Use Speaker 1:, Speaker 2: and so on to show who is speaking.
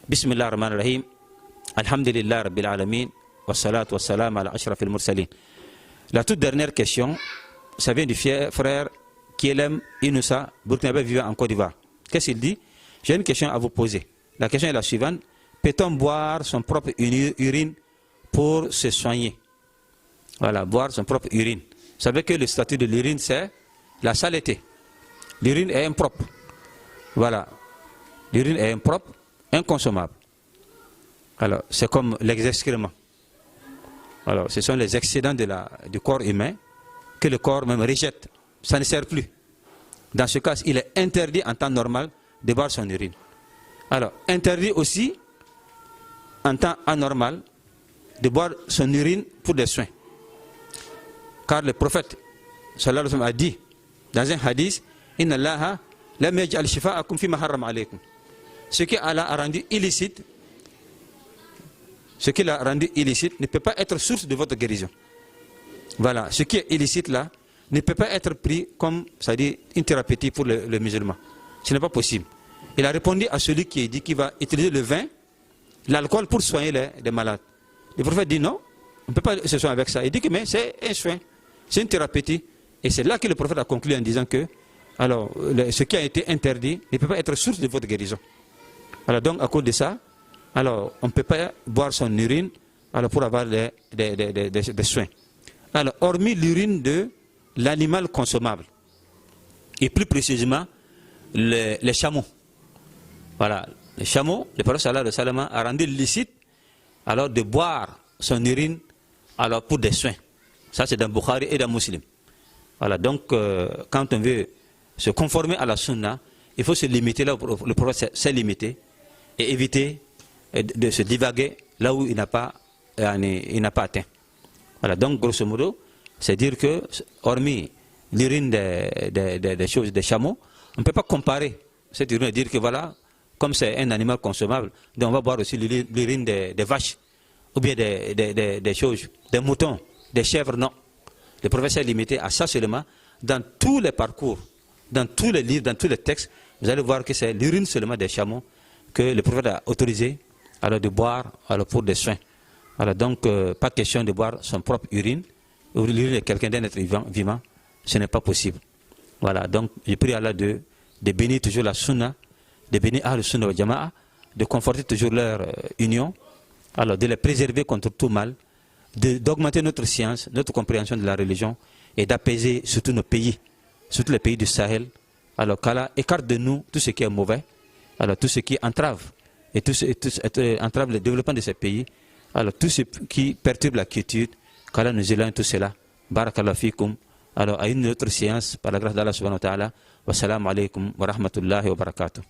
Speaker 1: Bismillah ar-Rahman ar-Rahim. Alhamdulillah Rabbil Alamin. Wassalatu wassalam ala ashraf al-mursalin. La toute dernière question, ça vient du frère Kielem Inoussa, burkinabé vivant en Côte d'Ivoire. Qu'est-ce qu'il dit? J'ai une question à vous poser. La question est la suivante. Peut-on boire son propre urine pour se soigner? Voilà, boire son propre urine. Vous savez que le statut de l'urine, c'est la saleté. L'urine est impropre. Voilà. L'urine est impropre, inconsommable. Alors, c'est comme les excréments. Alors, ce sont les excédents du corps humain que le corps même rejette. Ça ne sert plus. Dans ce cas, il est interdit en temps normal de boire son urine. Alors, interdit aussi en temps anormal de boire son urine pour des soins. Car le prophète sallallahu alayhi wa sallam a dit dans un hadith, Inna Allaha lam yaj'al shifa'akum fi ma harrama alaykum. Ce que Allah a rendu illicite, ne peut pas être source de votre guérison. Voilà, ce qui est illicite là ne peut pas être pris comme, ça dit, une thérapeutique pour le musulman. Ce n'est pas possible. Il a répondu à celui qui dit qu'il va utiliser le vin, l'alcool pour soigner les malades. Le prophète dit non, on ne peut pas se soigner avec ça. Il dit que mais c'est un soin, c'est une thérapeutique. Et c'est là que le prophète a conclu en disant que alors, ce qui a été interdit ne peut pas être source de votre guérison. Alors donc, à cause de ça, alors, on ne peut pas boire son urine alors, pour avoir des soins. Alors, hormis l'urine de l'animal consommable, et plus précisément, les chameaux. Voilà, les chameaux, le prophète sallallahu alayhi wa sallam a rendu licite alors de boire son urine alors, pour des soins. Ça, c'est dans Bukhari et dans Muslim. Voilà, donc, quand on veut se conformer à la sunna, il faut se limiter là où le prophète s'est limité et éviter de se divaguer là où il n'a pas atteint. Voilà, donc grosso modo, c'est dire que, hormis l'urine des chameaux, on ne peut pas comparer cette urine et dire que voilà, comme c'est un animal consommable, donc on va boire aussi l'urine des vaches, ou bien des moutons, des chèvres, non. Le prophète s'est limité à ça seulement. Dans tous les parcours, dans tous les livres, dans tous les textes, vous allez voir que c'est l'urine seulement des chameaux que le prophète a autorisé alors, de boire alors, pour des soins. Alors, donc, pas question de boire son propre urine, ou l'urine de quelqu'un d'un être vivant, ce n'est pas possible. Voilà, donc, je prie Allah de bénir toujours la sunna, de bénir Ahl Sunna wa Jama'a, de conforter toujours leur union, alors de les préserver contre tout mal, d'augmenter notre science, notre compréhension de la religion, et d'apaiser surtout nos pays, surtout les pays du Sahel. Alors qu'Allah écarte de nous tout ce qui est mauvais, alors tout ce qui entrave, et entrave le développement de ces pays, alors tout ce qui perturbe la quiétude, qu'Allah nous éloigne tout cela. Barakallahu fikum. Alors à une autre séance, par la grâce d'Allah subhanahu wa ta'ala, wassalamu alaikum wa rahmatullahi wa barakatuh.